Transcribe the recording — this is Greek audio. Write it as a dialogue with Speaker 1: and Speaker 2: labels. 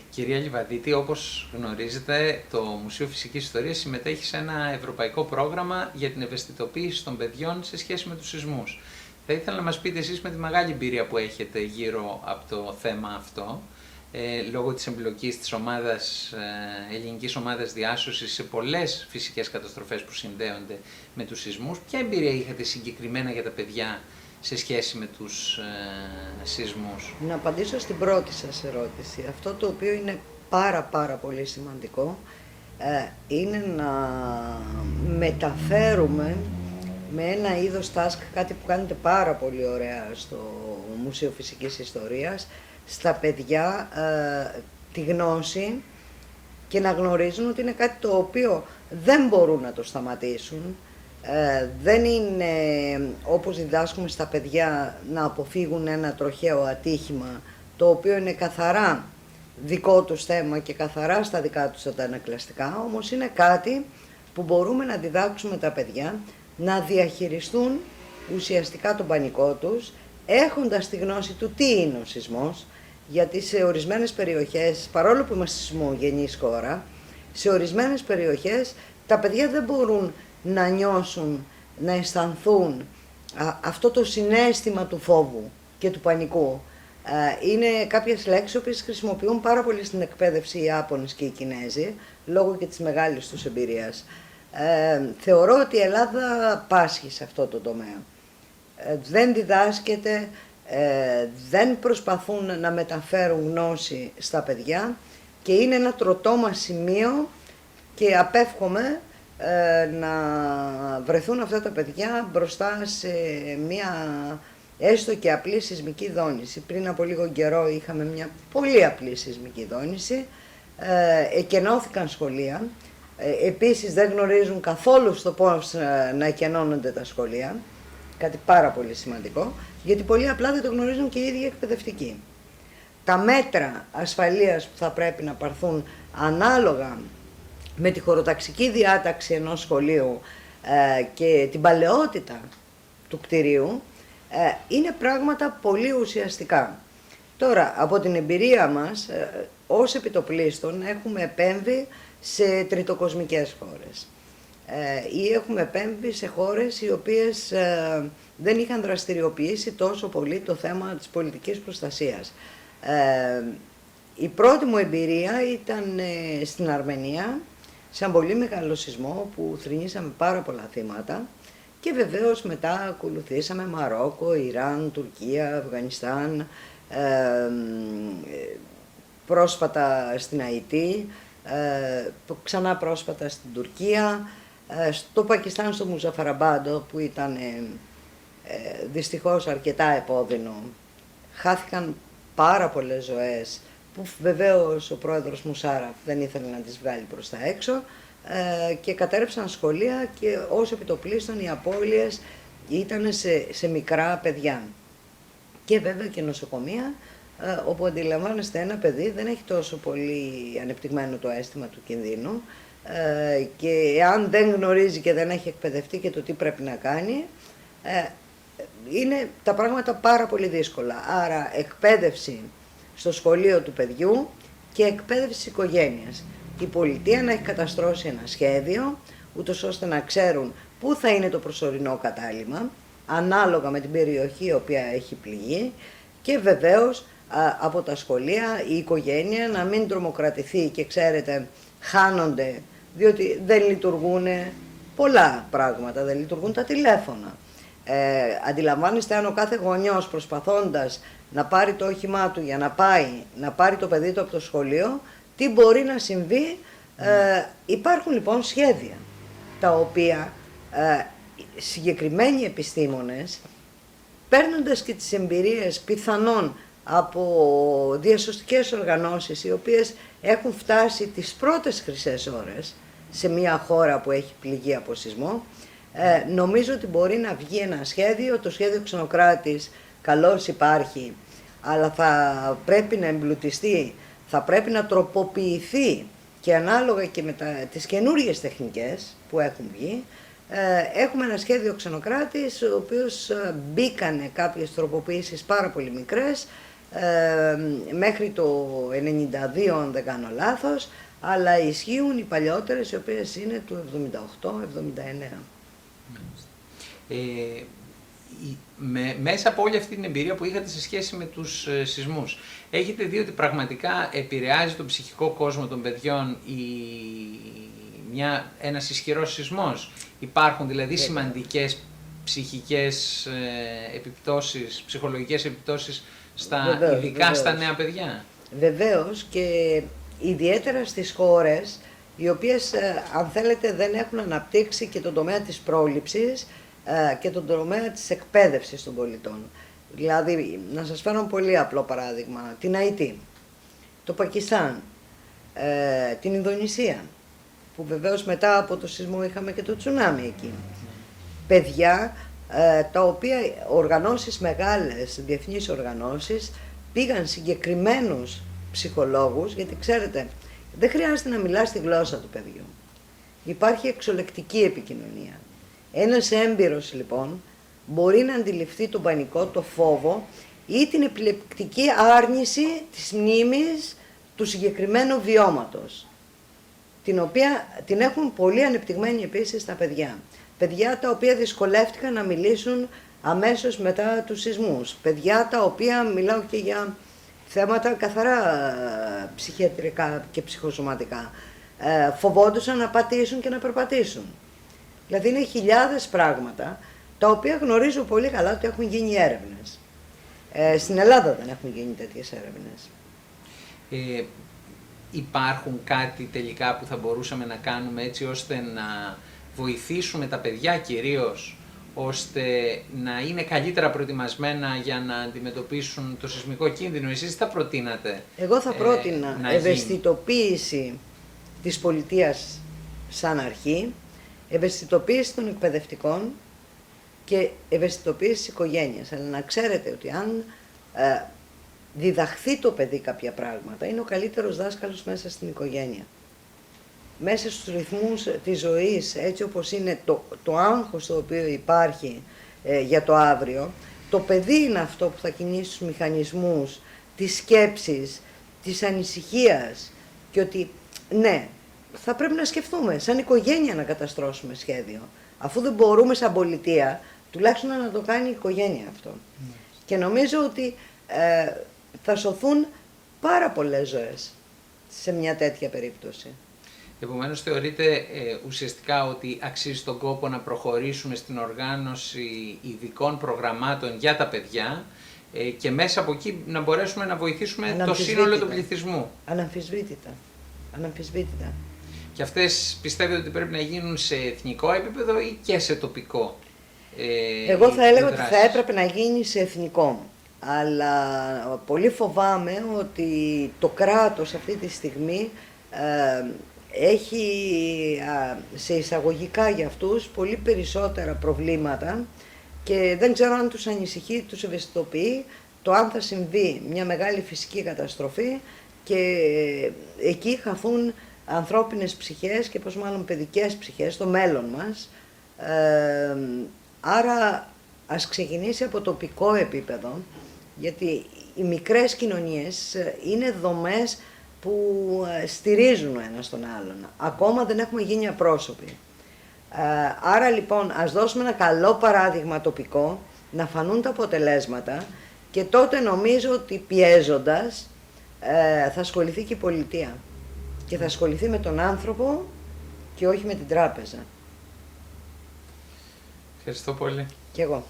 Speaker 1: Κυρία Λιβαδίτη, όπως γνωρίζετε, το Μουσείο Φυσικής Ιστορίας συμμετέχει σε ένα ευρωπαϊκό πρόγραμμα για την ευαισθητοποίηση των παιδιών σε σχέση με τους σεισμούς. Θα ήθελα να μας πείτε εσείς, με τη μεγάλη εμπειρία που έχετε γύρω από το θέμα αυτό, λόγω της εμπλοκής της ελληνικής ομάδας διάσωσης σε πολλές φυσικές καταστροφές που συνδέονται με τους σεισμούς, ποια εμπειρία είχατε συγκεκριμένα για τα παιδιά σε σχέση με τους σεισμούς?
Speaker 2: Να απαντήσω στην πρώτη σας ερώτηση. Αυτό το οποίο είναι πάρα πολύ σημαντικό είναι να μεταφέρουμε με ένα είδος task, κάτι που κάνετε πάρα πολύ ωραία στο Μουσείο Φυσικής Ιστορίας, στα παιδιά τη γνώση και να γνωρίζουν ότι είναι κάτι το οποίο δεν μπορούν να το σταματήσουν. Δεν είναι όπως διδάσκουμε στα παιδιά να αποφύγουν ένα τροχαίο ατύχημα, το οποίο είναι καθαρά δικό τους θέμα και καθαρά στα δικά τους αντανακλαστικά, όμως είναι κάτι που μπορούμε να διδάξουμε τα παιδιά να διαχειριστούν ουσιαστικά τον πανικό τους, έχοντας τη γνώση του τι είναι ο σεισμός, γιατί σε ορισμένες περιοχές, παρόλο που είμαστε σεισμογενής χώρα, σε ορισμένες περιοχές τα παιδιά δεν μπορούν να νιώσουν, να αισθανθούν αυτό το συναίσθημα του φόβου και του πανικού. Είναι κάποιες λέξεις που χρησιμοποιούν πάρα πολύ στην εκπαίδευση οι Ιάπωνες και οι Κινέζοι, λόγω και της μεγάλης τους εμπειρίας. Θεωρώ ότι η Ελλάδα πάσχει σε αυτό το τομέα. Δεν διδάσκεται, δεν προσπαθούν να μεταφέρουν γνώση στα παιδιά και είναι ένα τροτό μας σημείο και απέφχομαι να βρεθούν αυτά τα παιδιά μπροστά σε μια έστω και απλή σεισμική δόνηση. Πριν από λίγο καιρό είχαμε μια πολύ απλή σεισμική δόνηση, εκενώθηκαν σχολεία, επίσης δεν γνωρίζουν καθόλου στο πώς να εκενώνονται τα σχολεία, κάτι πάρα πολύ σημαντικό, γιατί πολύ απλά δεν το γνωρίζουν και οι ίδιοι εκπαιδευτικοί. Τα μέτρα ασφαλείας που θα πρέπει να πάρθουν ανάλογα με τη χωροταξική διάταξη ενός σχολείου και την παλαιότητα του κτηρίου είναι πράγματα πολύ ουσιαστικά. Τώρα, από την εμπειρία μας, ως επιτοπλίστων έχουμε επέμβει σε τριτοκοσμικές χώρες ή έχουμε επέμβει σε χώρες οι οποίες δεν είχαν δραστηριοποιήσει τόσο πολύ το θέμα της πολιτικής προστασίας. Η πρώτη μου εμπειρία ήταν στην Αρμενία, σε έναν πολύ μεγάλο σεισμό που θρηνήσαμε πάρα πολλά θύματα και βεβαίως μετά ακολουθήσαμε Μαρόκο, Ιράν, Τουρκία, Αφγανιστάν, πρόσφατα στην Αϊτή, ξανά πρόσφατα στην Τουρκία, στο Πακιστάν, στο Μουζαφαραμπάντο που ήταν δυστυχώς αρκετά επώδυνο. Χάθηκαν πάρα πολλές ζωές που βεβαίως ο πρόεδρος Μουσάραφ δεν ήθελε να τις βγάλει προς τα έξω και κατέρευσαν σχολεία και ως επιτοπλίστων οι απώλειες ήταν σε μικρά παιδιά. Και βέβαια και νοσοκομεία, όπου αντιλαμβάνεστε ένα παιδί δεν έχει τόσο πολύ ανεπτυγμένο το αίσθημα του κινδύνου και αν δεν γνωρίζει και δεν έχει εκπαιδευτεί και το τι πρέπει να κάνει, είναι τα πράγματα πάρα πολύ δύσκολα. Άρα εκπαίδευση στο σχολείο του παιδιού και εκπαίδευση της οικογένειας. Η πολιτεία να έχει καταστρώσει ένα σχέδιο, ούτως ώστε να ξέρουν πού θα είναι το προσωρινό κατάλημα, ανάλογα με την περιοχή η οποία έχει πληγεί και βεβαίως από τα σχολεία η οικογένεια να μην τρομοκρατηθεί και ξέρετε χάνονται, διότι δεν λειτουργούν πολλά πράγματα, δεν λειτουργούν τα τηλέφωνα. Αντιλαμβάνεστε αν ο κάθε γονιός προσπαθώντας να πάρει το όχημά του για να πάει να πάρει το παιδί του από το σχολείο, τι μπορεί να συμβεί. Υπάρχουν λοιπόν σχέδια τα οποία συγκεκριμένοι επιστήμονες, παίρνοντας και τις εμπειρίες πιθανόν από διασωστικές οργανώσεις οι οποίες έχουν φτάσει τις πρώτες χρυσές ώρες σε μια χώρα που έχει πληγεί από σεισμό, νομίζω ότι μπορεί να βγει ένα σχέδιο, το σχέδιο Ξενοκράτης καλώς υπάρχει, αλλά θα πρέπει να εμπλουτιστεί, θα πρέπει να τροποποιηθεί και ανάλογα και με τις καινούργιες τεχνικές που έχουν βγει. Έχουμε ένα σχέδιο Ξενοκράτης, ο οποίος μπήκανε κάποιες τροποποιήσεις πάρα πολύ μικρές μέχρι το 92 αν δεν κάνω λάθος, αλλά ισχύουν οι παλιότερες, οι οποίες είναι του 78-79.
Speaker 1: Μέσα από όλη αυτή την εμπειρία που είχατε σε σχέση με τους σεισμούς, έχετε δει ότι πραγματικά επηρεάζει τον ψυχικό κόσμο των παιδιών ένας ισχυρός σεισμός? Υπάρχουν δηλαδή σημαντικές ψυχικές επιπτώσεις, ψυχολογικές επιπτώσεις ειδικά στα νέα παιδιά?
Speaker 2: Βεβαίως, και ιδιαίτερα στις χώρες οι οποίες, αν θέλετε, δεν έχουν αναπτύξει και τον τομέα της πρόληψης και τον τομέα της εκπαίδευσης των πολιτών. Δηλαδή, να σας φέρω ένα πολύ απλό παράδειγμα, την Αϊτή, το Πακιστάν, την Ινδονησία, που βεβαίως μετά από το σεισμό είχαμε και το τσουνάμι εκεί. Παιδιά τα οποία οργανώσεις μεγάλες, διεθνείς οργανώσεις, πήγαν συγκεκριμένους ψυχολόγους, γιατί ξέρετε, δεν χρειάζεται να μιλάς τη γλώσσα του παιδιού. Υπάρχει εξολεκτική επικοινωνία. Ένας έμπειρος λοιπόν μπορεί να αντιληφθεί τον πανικό, το φόβο ή την επιλεκτική άρνηση της μνήμης του συγκεκριμένου βιώματος, την οποία την έχουν πολύ ανεπτυγμένη επίσης τα παιδιά. Παιδιά τα οποία δυσκολεύτηκαν να μιλήσουν αμέσως μετά τους σεισμούς. Παιδιά τα οποία, μιλάω και για θέματα καθαρά ψυχιατρικά και ψυχοσωματικά, φοβόντουσαν να πατήσουν και να περπατήσουν. Δηλαδή είναι χιλιάδες πράγματα τα οποία γνωρίζω πολύ καλά ότι έχουν γίνει έρευνες. Στην Ελλάδα δεν έχουν γίνει τέτοιες έρευνες.
Speaker 1: Υπάρχουν κάτι τελικά που θα μπορούσαμε να κάνουμε έτσι ώστε να βοηθήσουμε τα παιδιά κυρίως, ώστε να είναι καλύτερα προετοιμασμένα για να αντιμετωπίσουν το σεισμικό κίνδυνο? Εσείς τι θα προτείνατε?
Speaker 2: Εγώ θα πρότεινα ευαισθητοποίηση της πολιτείας σαν αρχή, ευαισθητοποίηση των εκπαιδευτικών και ευαισθητοποίηση της οικογένειας. Αλλά να ξέρετε ότι αν διδαχθεί το παιδί κάποια πράγματα, είναι ο καλύτερος δάσκαλος μέσα στην οικογένεια. Μέσα στους ρυθμούς της ζωής, έτσι όπως είναι το άγχος το οποίο υπάρχει για το αύριο, το παιδί είναι αυτό που θα κινήσει τους μηχανισμούς της σκέψης, της ανησυχίας, και ότι ναι, θα πρέπει να σκεφτούμε σαν οικογένεια να καταστρώσουμε σχέδιο. Αφού δεν μπορούμε σαν πολιτεία, τουλάχιστον να το κάνει η οικογένεια αυτό. Και νομίζω ότι θα σωθούν πάρα πολλές ζωές σε μια τέτοια περίπτωση.
Speaker 1: Επομένως θεωρείτε ουσιαστικά ότι αξίζει τον κόπο να προχωρήσουμε στην οργάνωση ειδικών προγραμμάτων για τα παιδιά και μέσα από εκεί να μπορέσουμε να βοηθήσουμε το σύνολο του πληθυσμού?
Speaker 2: Αναμφισβήτητα. Αναμφισβήτητα.
Speaker 1: Και αυτές πιστεύετε ότι πρέπει να γίνουν σε εθνικό επίπεδο ή και σε τοπικό?
Speaker 2: Εγώ θα έλεγα ότι θα έπρεπε να γίνει σε εθνικό. Αλλά πολύ φοβάμαι ότι το κράτος αυτή τη στιγμή έχει σε εισαγωγικά για αυτούς πολύ περισσότερα προβλήματα και δεν ξέρω αν τους ανησυχεί, τους ευαισθητοποιεί το αν θα συμβεί μια μεγάλη φυσική καταστροφή και εκεί χαθούν ανθρώπινες ψυχές και πως μάλλον παιδικές ψυχές στο μέλλον μας. Άρα ας ξεκινήσει από τοπικό επίπεδο, γιατί οι μικρές κοινωνίες είναι δομές που στηρίζουν ο ένας τον άλλον. Ακόμα δεν έχουμε γίνει απρόσωποι. Άρα λοιπόν ας δώσουμε ένα καλό παράδειγμα τοπικό, να φανούν τα αποτελέσματα και τότε νομίζω ότι πιέζοντας θα ασχοληθεί και η πολιτεία και θα ασχοληθεί με τον άνθρωπο και όχι με την τράπεζα.
Speaker 1: Ευχαριστώ πολύ.
Speaker 2: Κι εγώ.